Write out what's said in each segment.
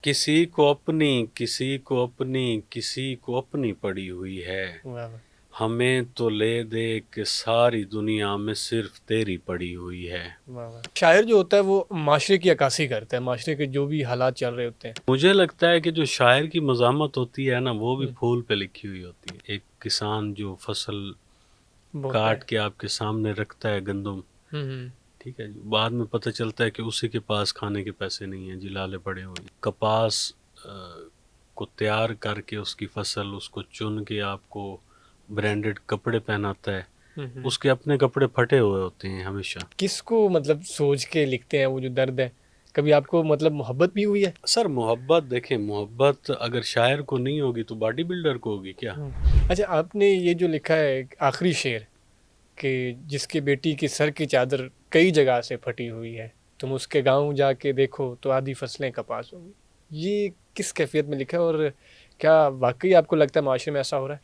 کسی کو اپنی پڑی ہوئی ہے، واہ واہ، ہمیں تو لے دے کہ ساری دنیا میں صرف تیری پڑی ہوئی ہے۔ واہ واہ۔ شاعر جو ہوتا ہے وہ معاشرے کی عکاسی کرتا ہے، معاشرے کے جو بھی حالات چل رہے ہوتے ہیں۔ مجھے لگتا ہے کہ جو شاعر کی مزاحمت ہوتی ہے نا، وہ بھی ہم، پھول پہ لکھی ہوئی ہوتی ہے۔ ایک کسان جو فصل بوتا ہے۔ کاٹ کے آپ کے سامنے رکھتا ہے، گندم، ہم، ٹھیک ہے جی، بعد میں پتہ چلتا ہے کہ اسی کے پاس کھانے کے پیسے نہیں ہیں جی، لالے پڑے ہوئے ہیں۔ کپاس کو تیار کر کے اس کی فصل، اس کو چن کے آپ کو برانڈڈ کپڑے پہناتا ہے، ہم۔ اس کے اپنے کپڑے پھٹے ہوئے ہوتے ہیں ہمیشہ۔ کس کو مطلب سوچ کے لکھتے ہیں وہ جو درد ہے؟ کبھی آپ کو مطلب محبت بھی ہوئی ہے؟ سر محبت دیکھیں، محبت اگر شاعر کو نہیں ہوگی تو باڈی بلڈر کو ہوگی کیا؟ اچھا، آپ نے یہ جو لکھا ہے آخری شعر کہ جس کی بیٹی کی سر کی چادر کئی جگہ سے پھٹی ہوئی ہے، تم اس کے گاؤں جا کے دیکھو تو آدھی فصلیں کپاس ہوں گی، یہ کس کیفیت میں لکھا ہے اور کیا واقعی آپ کو لگتا ہے معاشرے میں ایسا ہو رہا ہے؟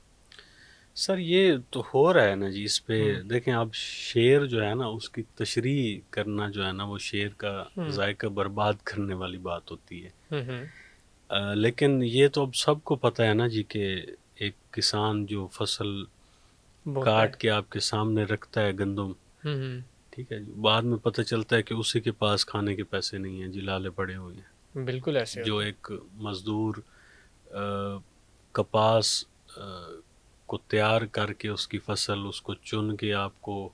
سر یہ تو ہو رہا ہے نا جی، اس پہ ہم، دیکھیں آپ، شعر جو ہے نا اس کی تشریح کرنا جو ہے نا، وہ شعر کا ہم، ذائقہ برباد کرنے والی بات ہوتی ہے۔ ہم، لیکن یہ تو اب سب کو پتہ ہے نا جی کہ ایک کسان جو فصل بوتا ہے۔ کاٹ کے آپ کے سامنے رکھتا ہے، گندم، ہم، ٹھیک ہے جی، بعد میں پتہ چلتا ہے کہ اسی کے پاس کھانے کے پیسے نہیں ہیں جی، لالے پڑے ہوئے ہیں۔ بالکل ایسے جو ہوتا ہے۔ ایک مزدور کپاس کو تیار کر کے اس کی فصل، اس کو چن کے آپ کو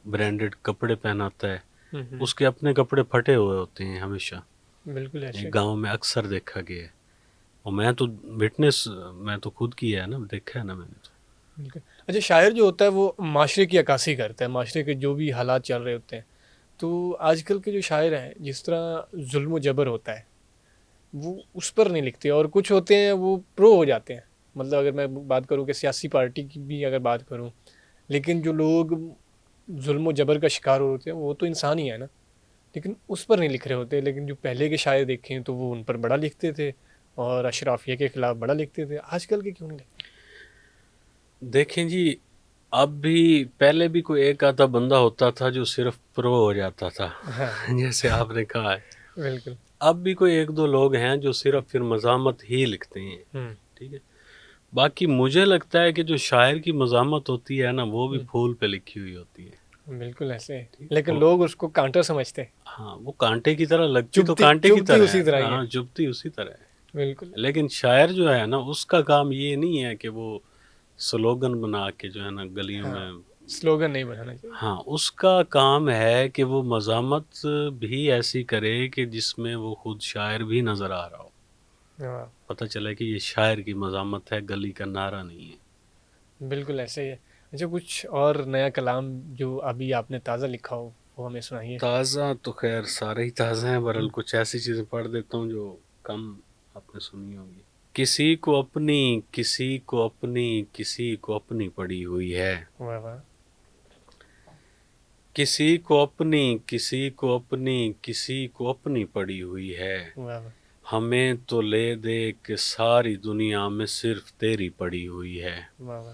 برانڈڈ کپڑے پہناتا ہے، ہم، اس کے اپنے کپڑے پھٹے ہوئے ہوتے ہیں ہمیشہ۔ بالکل ایسے ایک ہوتا گاؤں میں اکثر دیکھا گیا ہے، اور میں تو وٹنس، میں تو خود کیا ہے نا، دیکھا ہے نا میں نے تو۔ ہے، بالکل۔ اچھا، شاعر جو ہوتا ہے وہ معاشرے کی عکاسی کرتا ہے، معاشرے کے جو بھی حالات چل رہے ہوتے ہیں۔ تو آج کل کے جو شاعر ہیں، جس طرح ظلم و جبر ہوتا ہے وہ اس پر نہیں لکھتے، اور کچھ ہوتے ہیں وہ پرو ہو جاتے ہیں۔ مطلب اگر میں بات کروں کہ سیاسی پارٹی کی بھی اگر بات کروں، لیکن جو لوگ ظلم و جبر کا شکار ہوتے ہیں وہ تو انسان ہی ہے نا، لیکن اس پر نہیں لکھ رہے ہوتے۔ لیکن جو پہلے کے شاعر دیکھیں تو وہ ان پر بڑا لکھتے تھے اور اشرافیہ کے خلاف بڑا لکھتے تھے، آج کل کے کیوں نہیں لکھتے؟ دیکھیں جی، اب بھی پہلے بھی کوئی ایک آدھا بندہ ہوتا تھا جو صرف پرو ہو جاتا تھا ہاں، جیسے آپ نے کہا ہے۔ بالکل۔ اب بھی کوئی ایک دو لوگ ہیں جو صرف پھر مزاحمت ہی لکھتے ہیں، ہوں، ٹھیک ہے۔ باقی مجھے لگتا ہے کہ جو شاعر کی مزاحمت ہوتی ہے نا، وہ بھی ہوں، پھول پہ لکھی ہوئی ہوتی ہے، بالکل ایسے ہے، ٹھیک لیکن ہے؟ لوگ اس کو کانٹر سمجھتے ہیں۔ ہاں، وہ کانٹے کی طرح لگتی تو چبھتی کانٹے کی چبھتی طرح اسی ہے، طرح ہی ہے، ہاں چبھتی اسی طرح ہے۔ بالکل۔ لیکن شاعر جو ہے نا، اس کا کام یہ نہیں ہے کہ وہ سلوگن بنا کے جو ہے نا گلیوں ہاں، میں، سلوگن نہیں بنانا چاہیے۔ ہاں اس کا کام ہے کہ وہ مزاحمت بھی ایسی کرے کہ جس میں وہ خود شاعر بھی نظر آ رہا ہو، ہاں، پتہ چلے کہ یہ شاعر کی مزاحمت ہے، گلی کا نعرہ نہیں ہے۔ بالکل ایسے ہی ہے۔ اچھا، کچھ اور نیا کلام جو ابھی آپ نے تازہ لکھا ہو وہ ہمیں سنائیے۔ تازہ تو خیر سارے ہی تازہ ہیں، ہم، برحال کچھ ایسی چیزیں پڑھ دیتا ہوں جو کم آپ نے سنی ہوگی۔ کسی کو اپنی پڑی ہوئی ہے، واہ واہ، کسی کو اپنی پڑی ہوئی ہے، واہ واہ، ہمیں تو لے دے کہ ساری دنیا میں صرف تیری پڑی ہوئی ہے۔ واہ واہ،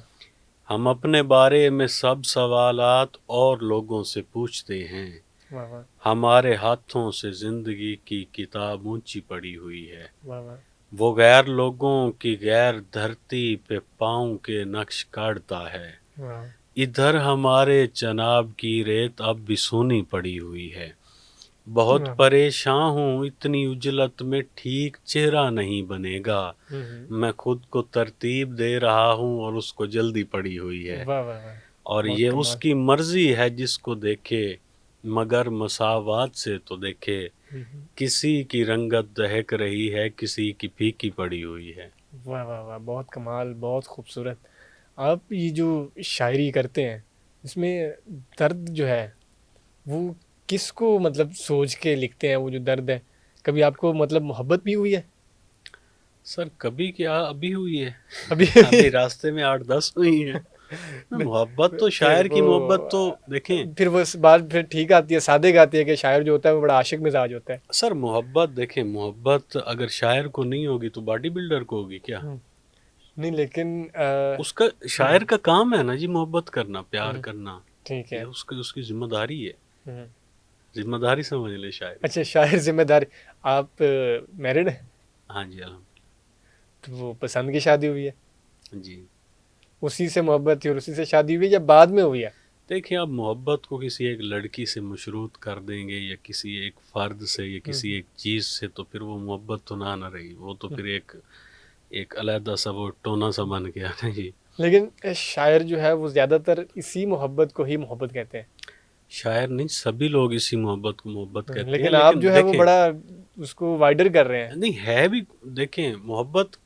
ہم اپنے بارے میں سب سوالات اور لوگوں سے پوچھتے ہیں، واہ واہ، ہمارے ہاتھوں سے زندگی کی کتاب اونچی پڑی ہوئی ہے۔ واہ واہ، وہ غیر لوگوں کی غیر دھرتی پہ پاؤں کے نقش کاٹتا ہے، واہ، ادھر ہمارے چناب کی ریت اب بھی سونی پڑی ہوئی ہے۔ بہت واہ، پریشاں ہوں، اتنی اجلت میں ٹھیک چہرہ نہیں بنے گا، میں خود کو ترتیب دے رہا ہوں اور اس کو جلدی پڑی ہوئی ہے، واہ واہ واہ، اور بہت یہ اس کمال۔ کی مرضی ہے جس کو دیکھے، مگر مساوات سے تو دیکھے، کسی کی رنگت دہک رہی ہے، کسی کی پھیکی پڑی ہوئی ہے۔ واہ واہ واہ، بہت کمال، بہت خوبصورت۔ آپ یہ جو شاعری کرتے ہیں اس میں درد جو ہے وہ کس کو مطلب سوچ کے لکھتے ہیں؟ وہ جو درد ہے کبھی آپ کو مطلب محبت بھی ہوئی ہے؟ سر کبھی کیا، ابھی ہوئی ہے ابھی ابھی راستے میں 8-10 ہوئی ہیں۔ محبت تو پھر شاعر کی محبت وہ تو دیکھیں، پھر وہ بات پھر ٹھیک آتی ہے، صادق آتی ہے کہ شاعر جو ہوتا ہے وہ بڑا عاشق مزاج ہوتا ہے۔ سر محبت دیکھیں، محبت اگر شاعر کو نہیں ہوگی تو باڈی بلڈر کو ہوگی کیا؟ نہیں، لیکن اس کا، شاعر کا کام ہے نا جی محبت کرنا، پیار کرنا، ٹھیک ہے۔ یہ اس کی ذمہ داری ہے، ذمہ داری سمجھ لے شاعر۔ اچھا، شاعر ذمہ داری۔ آپ میرڈ ہیں؟ ہاں جی الحمد تو وہ پسند کی شادی ہوئی ہے، للہ جی. اسی سے محبت تھی اور اسی سے شادی ہوئی یا بعد میں ہوئی ہے؟ دیکھیں آپ محبت کو کسی ایک لڑکی سے مشروط کر دیں گے یا کسی ایک فرد سے یا کسی ایک چیز سے، تو پھر وہ محبت تو نہ رہی، وہ تو پھر ایک علیحدہ سا وہ ٹونا سا بن گیا نا جی. لیکن شاعر جو ہے وہ زیادہ تر اسی محبت کو ہی محبت کہتے ہیں، شاعر نہیں، سبھی لوگ اسی محبت کو محبت کہتے ہیں. لیکن آپ جو ہے وہ دیکھیں بڑا اس کو وائڈر کر رہے ہیں. نہیں ہے بھی، دیکھیں محبت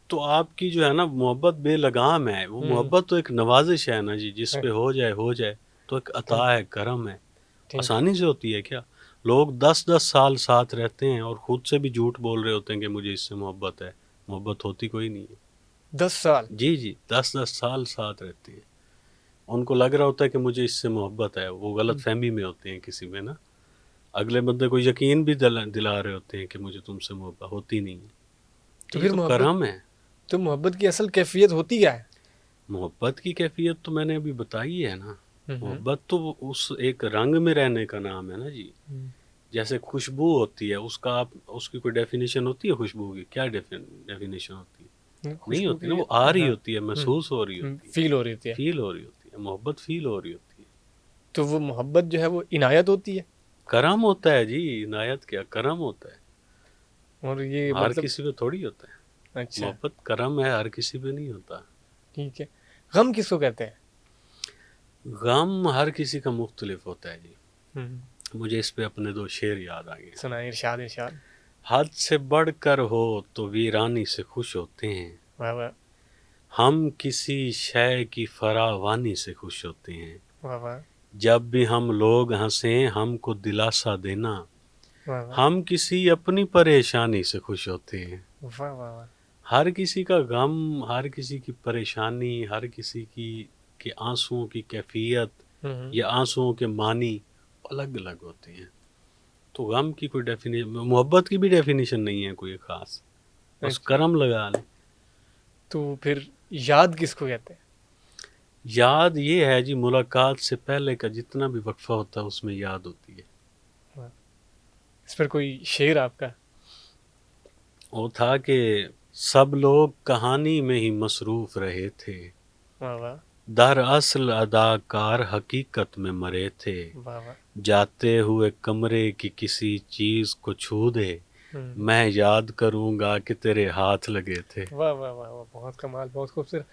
تو آپ کی جو ہے نا محبت بے لگام ہے، وہ محبت تو ایک نوازش ہے نا جی، جس پہ ہو جائے تو ایک عطا ہے، کرم ہے. آسانی سے ہوتی ہے کیا؟ لوگ 10 سال ساتھ رہتے ہیں اور خود سے بھی جھوٹ بول رہے ہوتے ہیں کہ مجھے اس سے محبت ہے. محبت ہوتی کوئی نہیں ہے. 10 سال؟ جی 10 سال ساتھ رہتے ہیں، ان کو لگ رہا ہوتا ہے کہ مجھے اس سے محبت ہے، وہ غلط فہمی میں ہوتے ہیں کسی میں نا. اگلے بندے کو یقین بھی دلا رہے ہوتے ہیں کہ مجھے تم سے محبت ہوتی نہیں ہے. تو یہ پھر تو محبت، کرم ہے. تو محبت کی اصل کیفیت ہوتی کیا ہے؟ محبت کی کیفیت تو میں نے ابھی بتائی ہے نا. محبت تو اس ایک رنگ میں رہنے کا نام ہے نا جی. جیسے خوشبو ہوتی ہے، اس کی کوئی ڈیفینیشن ہوتی ہے خوشبو کی؟ کیا ڈیفینیشن ہوتی ہے؟ نہیں ہوتی نا، وہ آ رہی ہوتی ہے، محسوس ہو رہی ہوتی ہے، فیل ہو رہی ہوتی ہے. فیل ہو رہی ہوتی ہے. محبت فیل ہو رہی ہوتی ہے. تو وہ محبت جو ہے وہ عنایت ہوتی ہے. کرم ہوتا ہے جی. عنایت کیا، کرم ہوتا ہے. اور یہ ہر مطلب، کسی پہ تھوڑی ہوتا ہے. اچھا محبت کرم ہے، ہر کسی پہ نہیں ہوتا. ٹھیک ہے. غم کس کو کہتے ہیں؟ غم ہر کسی کا مختلف ہوتا ہے جی. ہم، مجھے اس پہ اپنے 2 شعر یاد آ گئے. سنائیں، ارشاد ارشاد. حد سے بڑھ کر ہو تو ویرانی سے خوش ہوتے ہیں، واہ واہ ہم کسی شے کی فراوانی سے خوش ہوتے ہیں. واہ واہ جب بھی ہم لوگ ہنسیں ہم کو دلاسا دینا، واہ واہ ہم کسی اپنی پریشانی سے خوش ہوتے ہیں. واہ واہ واہ. ہر کسی کا غم، ہر کسی کی پریشانی، ہر کسی کی کے آنسوؤں کی کیفیت یا آنسوؤں کے معنی الگ الگ ہوتے ہیں. تو غم کی کوئی ڈیفینیشن، محبت کی بھی ڈیفینیشن نہیں ہے کوئی خاص، بس کرم لگا لیں. تو پھر یاد کس کو کہتے ہیں؟ یاد یہ ہے جی، ملاقات سے پہلے کا جتنا بھی وقفہ ہوتا ہے اس میں یاد ہوتی ہے. اس پر کوئی شعر آپ کا؟ وہ تھا کہ سب لوگ کہانی میں ہی مصروف رہے تھے، واہ واہ دراصل اداکار حقیقت میں مرے تھے. واہ واہ. جاتے ہوئے کمرے کی کسی چیز کو چھو دے، میں یاد کروں گا کہ تیرے ہاتھ لگے تھے. واہ واہ واہ واہ، بہت کمال، بہت خوبصورت.